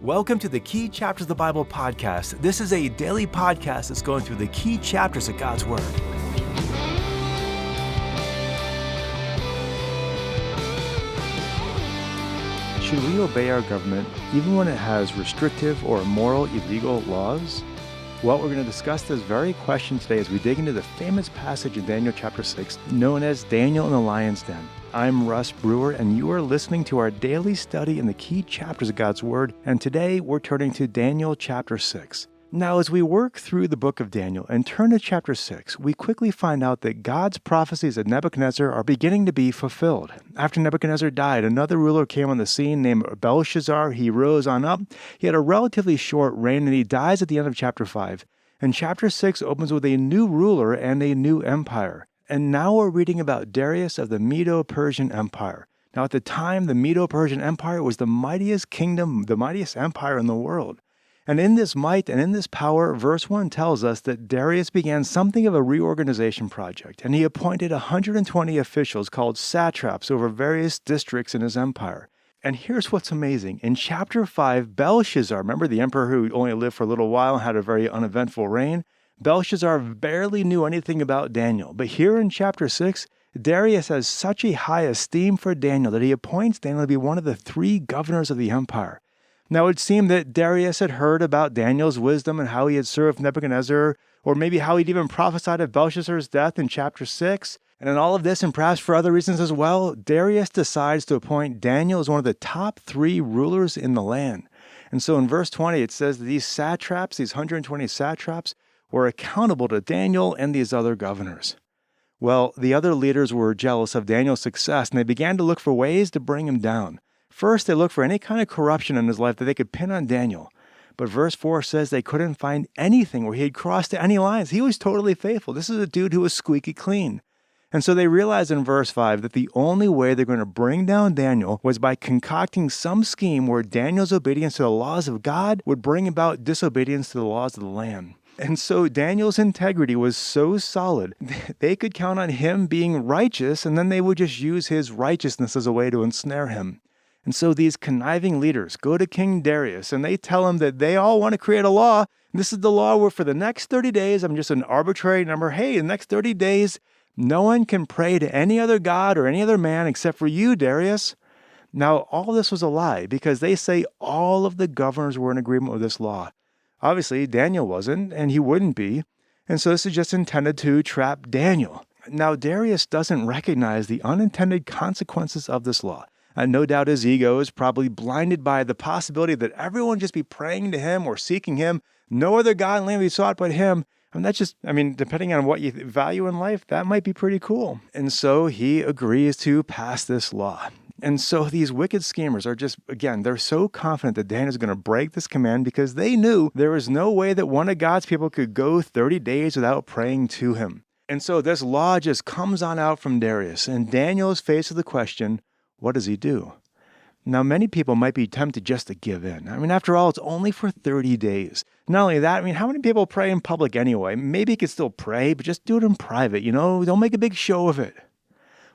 Welcome to the Key Chapters of the Bible podcast. This is a daily podcast that's going through the key chapters of God's Word. Should we obey our government even when it has restrictive or immoral, illegal laws? Well, we're going to discuss this very question today as we dig into the famous passage in Daniel chapter 6, known as Daniel in the Lion's Den. I'm Russ Brewer, and you are listening to our daily study in the key chapters of God's Word, and today we're turning to Daniel chapter 6. Now, as we work through the book of Daniel and turn to chapter 6, we quickly find out that God's prophecies of Nebuchadnezzar are beginning to be fulfilled. After Nebuchadnezzar died, another ruler came on the scene named Belshazzar. He rose on up. He had a relatively short reign, and he dies at the end of chapter 5. And chapter 6 opens with a new ruler and a new empire. And now we're reading about Darius of the Medo-Persian Empire. Now, at the time, the Medo-Persian Empire was the mightiest kingdom, the mightiest empire in the world. And in this might and in this power, verse 1 tells us that Darius began something of a reorganization project, and he appointed 120 officials called satraps over various districts in his empire. And here's what's amazing. In chapter 5, Belshazzar, remember the emperor who only lived for a little while and had a very uneventful reign? Belshazzar barely knew anything about Daniel. But here in chapter 6, Darius has such a high esteem for Daniel that he appoints Daniel to be one of the 3 governors of the empire. Now, it seemed that Darius had heard about Daniel's wisdom and how he had served Nebuchadnezzar, or maybe how he'd even prophesied of Belshazzar's death in chapter 6. And in all of this, and perhaps for other reasons as well, Darius decides to appoint Daniel as one of the top 3 rulers in the land. And so in verse 20, it says that these satraps, these 120 satraps, were accountable to Daniel and these other governors. Well, the other leaders were jealous of Daniel's success, and they began to look for ways to bring him down. First, they looked for any kind of corruption in his life that they could pin on Daniel. But verse 4 says they couldn't find anything where he had crossed any lines. He was totally faithful. This is a dude who was squeaky clean. And so they realized in verse 5 that the only way they're going to bring down Daniel was by concocting some scheme where Daniel's obedience to the laws of God would bring about disobedience to the laws of the land. And so Daniel's integrity was so solid, they could count on him being righteous, and then they would just use his righteousness as a way to ensnare him. And so these conniving leaders go to King Darius, and they tell him that they all want to create a law. This is the law where for the next 30 days, I'm just an arbitrary number. Hey, in the next 30 days, no one can pray to any other god or any other man except for you, Darius. Now, all this was a lie because they say all of the governors were in agreement with this law. Obviously, Daniel wasn't, and he wouldn't be. And so this is just intended to trap Daniel. Now, Darius doesn't recognize the unintended consequences of this law. No doubt his ego is probably blinded by the possibility that everyone just be praying to him or seeking him. No other god in the land be sought but him. And that's just, depending on what you value in life, that might be pretty cool. And so he agrees to pass this law. And so these wicked schemers are just, again, they're so confident that Daniel is going to break this command because they knew there was no way that one of God's people could go 30 days without praying to him. And so this law just comes on out from Darius, and Daniel is faced with the question, what does he do? Now, many people might be tempted just to give in. After all, it's only for 30 days. Not only that, how many people pray in public anyway? Maybe you could still pray, but just do it in private, don't make a big show of it.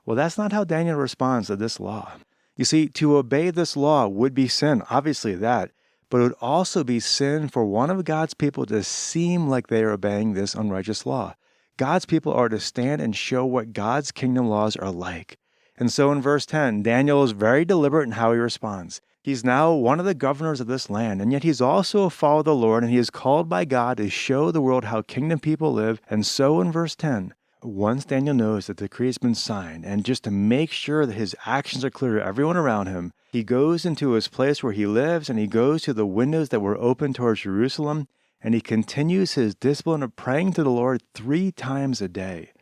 Well, that's not how Daniel responds to this law. You see, to obey this law would be sin, obviously that, but it would also be sin for one of God's people to seem like they are obeying this unrighteous law. God's people are to stand and show what God's kingdom laws are like. And so in verse 10, Daniel is very deliberate in how he responds. He's now one of the governors of this land, and yet he's also a follower of the Lord, and he is called by God to show the world how kingdom people live. And so in verse 10, once Daniel knows that the decree has been signed, and just to make sure that his actions are clear to everyone around him, he goes into his place where he lives, and he goes to the windows that were open towards Jerusalem, and he continues his discipline of praying to the Lord 3 times a day.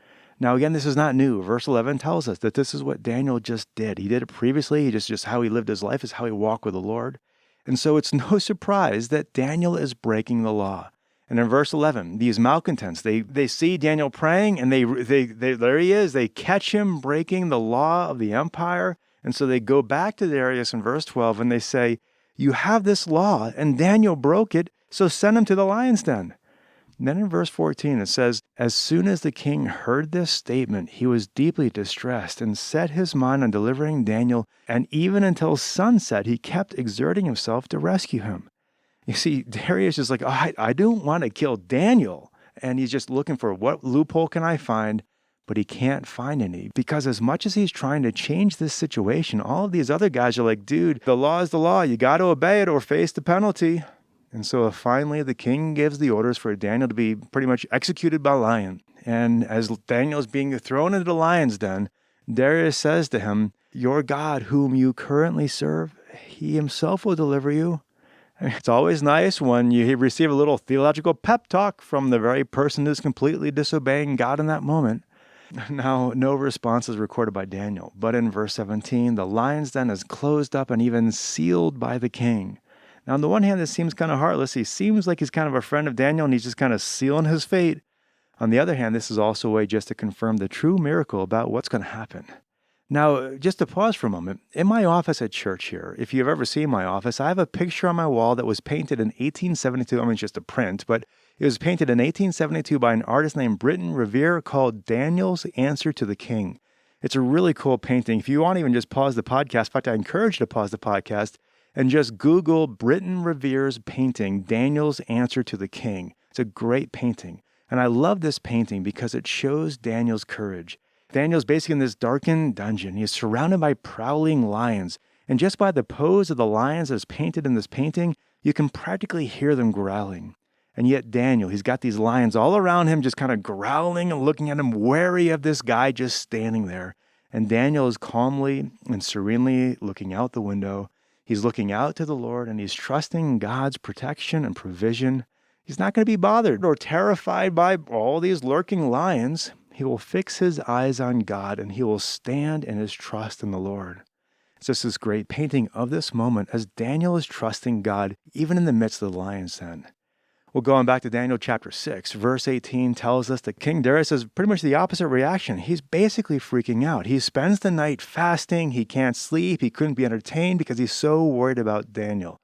Now, again, this is not new. Verse 11 tells us that this is what Daniel just did. He did it previously. Just how he lived his life is how he walked with the Lord. And so it's no surprise that Daniel is breaking the law. And in verse 11, these malcontents, they see Daniel praying, and they there he is. They catch him breaking the law of the empire. And so they go back to Darius in verse 12, and they say, you have this law, and Daniel broke it, so send him to the lion's den. And then in verse 14, it says, as soon as the king heard this statement, he was deeply distressed and set his mind on delivering Daniel, and even until sunset, he kept exerting himself to rescue him. You see, Darius is like, oh, I don't want to kill Daniel. And he's just looking for what loophole can I find, but he can't find any. Because as much as he's trying to change this situation, all of these other guys are like, dude, the law is the law. You got to obey it or face the penalty. And so finally, the king gives the orders for Daniel to be pretty much executed by lion. And as Daniel is being thrown into the lion's den, Darius says to him, your God, whom you currently serve, he himself will deliver you. It's always nice when you receive a little theological pep talk from the very person who's completely disobeying God in that moment. Now, no response is recorded by Daniel, but in verse 17, the lion's den is closed up and even sealed by the king. Now, on the one hand, this seems kind of heartless. He seems like he's kind of a friend of Daniel, and he's just kind of sealing his fate. On the other hand, this is also a way just to confirm the true miracle about what's going to happen. Now, just to pause for a moment, in my office at church here, if you've ever seen my office, I have a picture on my wall that was painted in 1872. I mean, it's just a print, but it was painted in 1872 by an artist named Britton Revere called Daniel's Answer to the King. It's a really cool painting. If you want to even just pause the podcast, in fact, I encourage you to pause the podcast and just Google Britton Revere's painting, Daniel's Answer to the King. It's a great painting. And I love this painting because it shows Daniel's courage. Daniel's basically in this darkened dungeon. He's surrounded by prowling lions. And just by the pose of the lions as painted in this painting, you can practically hear them growling. And yet Daniel, he's got these lions all around him just kind of growling and looking at him, wary of this guy just standing there. And Daniel is calmly and serenely looking out the window. He's looking out to the Lord and he's trusting God's protection and provision. He's not going to be bothered or terrified by all these lurking lions. He will fix his eyes on God and he will stand in his trust in the Lord. It's just this great painting of this moment as Daniel is trusting God even in the midst of the lion's den. Well, going back to Daniel chapter 6, verse 18 tells us that King Darius has pretty much the opposite reaction. He's basically freaking out. He spends the night fasting. He can't sleep. He couldn't be entertained because he's so worried about Daniel.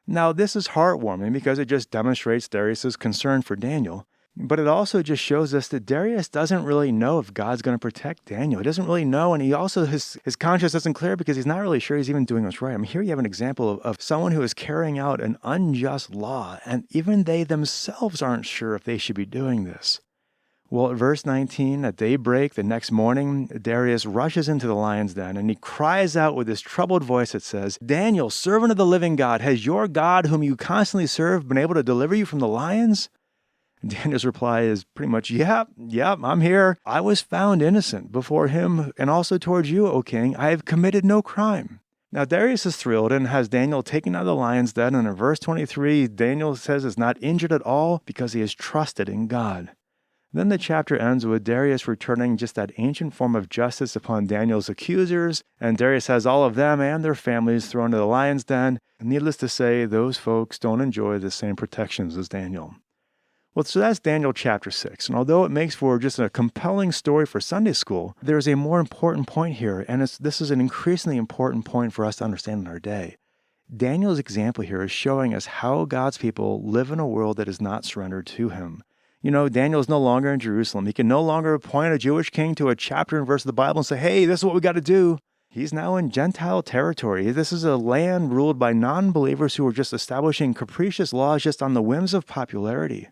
Now, this is heartwarming because it just demonstrates Darius's concern for Daniel. But it also just shows us that Darius doesn't really know if God's going to protect Daniel. He doesn't really know, and he also, his conscience isn't clear because he's not really sure he's even doing what's right. I mean, here you have an example of someone who is carrying out an unjust law, and even they themselves aren't sure if they should be doing this. Well, at verse 19, at daybreak the next morning, Darius rushes into the lion's den, and he cries out with this troubled voice that says, Daniel, servant of the living God, has your God, whom you constantly serve, been able to deliver you from the lions? Daniel's reply is pretty much, yep, I'm here. I was found innocent before him and also towards you, O king. I have committed no crime. Now Darius is thrilled and has Daniel taken out of the lion's den. And in verse 23, Daniel says is not injured at all because he has trusted in God. Then the chapter ends with Darius returning just that ancient form of justice upon Daniel's accusers. And Darius has all of them and their families thrown to the lion's den. And needless to say, those folks don't enjoy the same protections as Daniel. Well, so that's Daniel chapter 6. And although it makes for just a compelling story for Sunday school, there's a more important point here, and this is an increasingly important point for us to understand in our day. Daniel's example here is showing us how God's people live in a world that is not surrendered to him. You know, Daniel is no longer in Jerusalem. He can no longer appoint a Jewish king to a chapter and verse of the Bible and say, hey, this is what we got to do. He's now in Gentile territory. This is a land ruled by non-believers who are just establishing capricious laws just on the whims of popularity.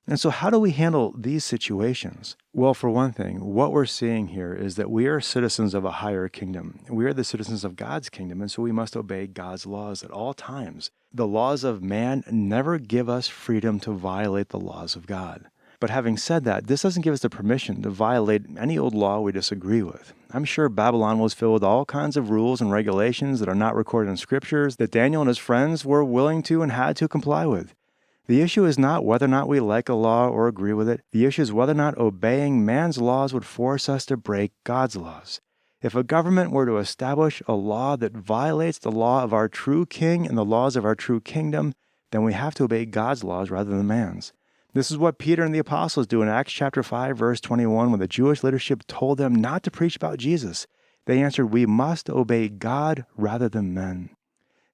And so how do we handle these situations? Well, for one thing, what we're seeing here is that we are citizens of a higher kingdom. We are the citizens of God's kingdom, and so we must obey God's laws at all times. The laws of man never give us freedom to violate the laws of God. But having said that, this doesn't give us the permission to violate any old law we disagree with. I'm sure Babylon was filled with all kinds of rules and regulations that are not recorded in scriptures that Daniel and his friends were willing to and had to comply with. The issue is not whether or not we like a law or agree with it. The issue is whether or not obeying man's laws would force us to break God's laws. If a government were to establish a law that violates the law of our true king and the laws of our true kingdom, then we have to obey God's laws rather than man's. This is what Peter and the apostles do in Acts chapter 5, verse 21, when the Jewish leadership told them not to preach about Jesus. They answered, we must obey God rather than men.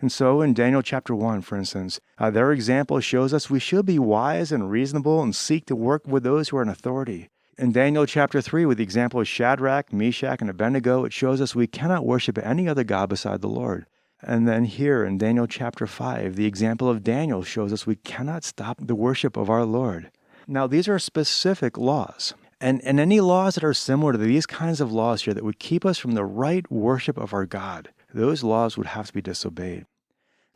And so in Daniel chapter 1, for instance, their example shows us we should be wise and reasonable and seek to work with those who are in authority. In Daniel chapter 3, with the example of Shadrach, Meshach, and Abednego, it shows us we cannot worship any other god beside the Lord. And then here in Daniel chapter 5, the example of Daniel shows us we cannot stop the worship of our Lord. Now, these are specific laws. And any laws that are similar to these kinds of laws here that would keep us from the right worship of our God, those laws would have to be disobeyed.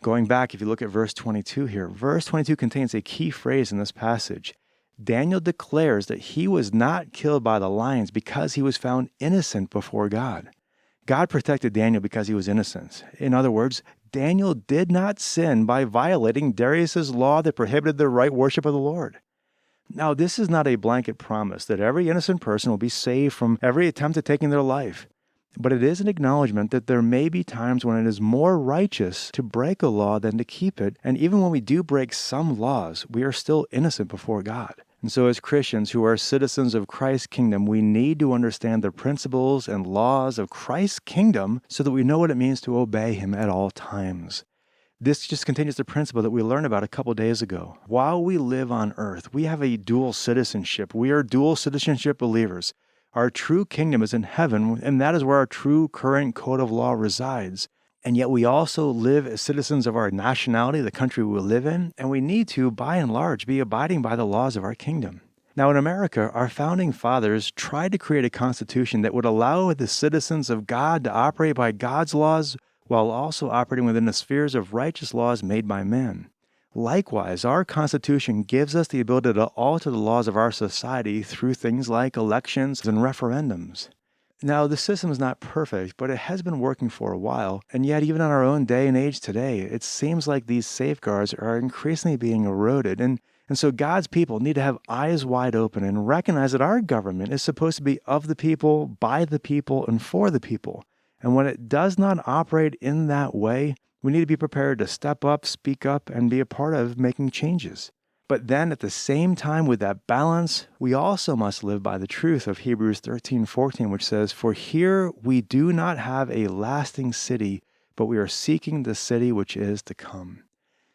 Going back, if you look at verse 22 here, verse 22 contains a key phrase in this passage. Daniel declares that he was not killed by the lions because he was found innocent before God. God protected Daniel because he was innocent. In other words, Daniel did not sin by violating Darius's law that prohibited the right worship of the Lord. Now, this is not a blanket promise that every innocent person will be saved from every attempt at taking their life, but it is an acknowledgement that there may be times when it is more righteous to break a law than to keep it, and even when we do break some laws, we are still innocent before God. And so as Christians who are citizens of Christ's kingdom, we need to understand the principles and laws of Christ's kingdom so that we know what it means to obey him at all times. This just continues the principle that we learned about a couple days ago. While we live on earth, we have a dual citizenship. We are dual citizenship believers. Our true kingdom is in heaven, and that is where our true current code of law resides. And yet we also live as citizens of our nationality, the country we live in, and we need to, by and large, be abiding by the laws of our kingdom. Now, in America, our founding fathers tried to create a constitution that would allow the citizens of God to operate by God's laws while also operating within the spheres of righteous laws made by men. Likewise, our Constitution gives us the ability to alter the laws of our society through things like elections and referendums. Now, the system is not perfect, but it has been working for a while, and yet even in our own day and age today, it seems like these safeguards are increasingly being eroded, and so God's people need to have eyes wide open and recognize that our government is supposed to be of the people, by the people, and for the people. And when it does not operate in that way, we need to be prepared to step up, speak up, and be a part of making changes. But then at the same time with that balance, we also must live by the truth of Hebrews 13:14, which says, "For here we do not have a lasting city, but we are seeking the city which is to come."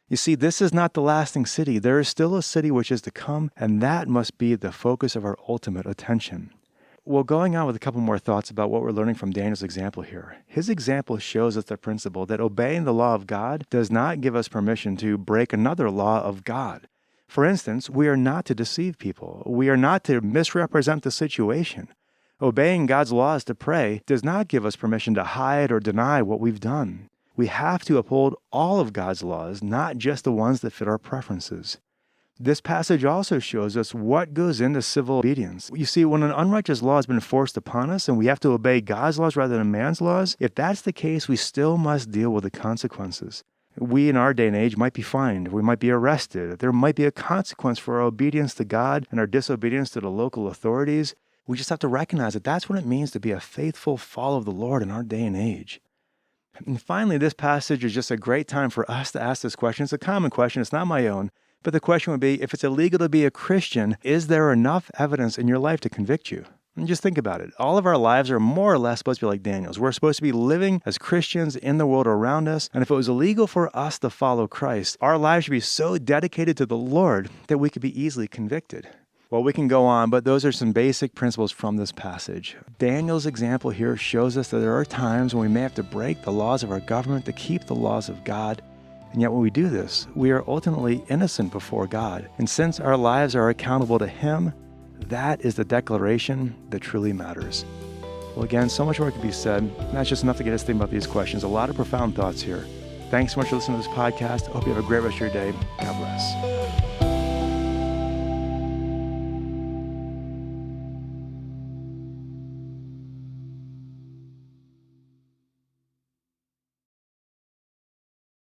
You see, this is not the lasting city. There is still a city which is to come, and that must be the focus of our ultimate attention. Well, going on with a couple more thoughts about what we're learning from Daniel's example here. His example shows us the principle that obeying the law of God does not give us permission to break another law of God. For instance, we are not to deceive people. We are not to misrepresent the situation. Obeying God's laws to pray does not give us permission to hide or deny what we've done. We have to uphold all of God's laws, not just the ones that fit our preferences. This passage also shows us what goes into civil obedience. You see, when an unrighteous law has been forced upon us and we have to obey God's laws rather than man's laws, if that's the case, we still must deal with the consequences. We in our day and age might be fined, we might be arrested, there might be a consequence for our obedience to God and our disobedience to the local authorities. We just have to recognize that that's what it means to be a faithful follower of the Lord in our day and age. And finally, this passage is just a great time for us to ask this question. It's a common question, it's not my own. But the question would be, if it's illegal to be a Christian, is there enough evidence in your life to convict you? And just think about it. All of our lives are more or less supposed to be like Daniel's. We're supposed to be living as Christians in the world around us. And if it was illegal for us to follow Christ, our lives should be so dedicated to the Lord that we could be easily convicted. Well, we can go on, but those are some basic principles from this passage. Daniel's example here shows us that there are times when we may have to break the laws of our government to keep the laws of God. And yet when we do this, we are ultimately innocent before God. And since our lives are accountable to Him, that is the declaration that truly matters. Well, again, so much more could be said. And that's just enough to get us thinking about these questions. A lot of profound thoughts here. Thanks so much for listening to this podcast. I hope you have a great rest of your day. God bless.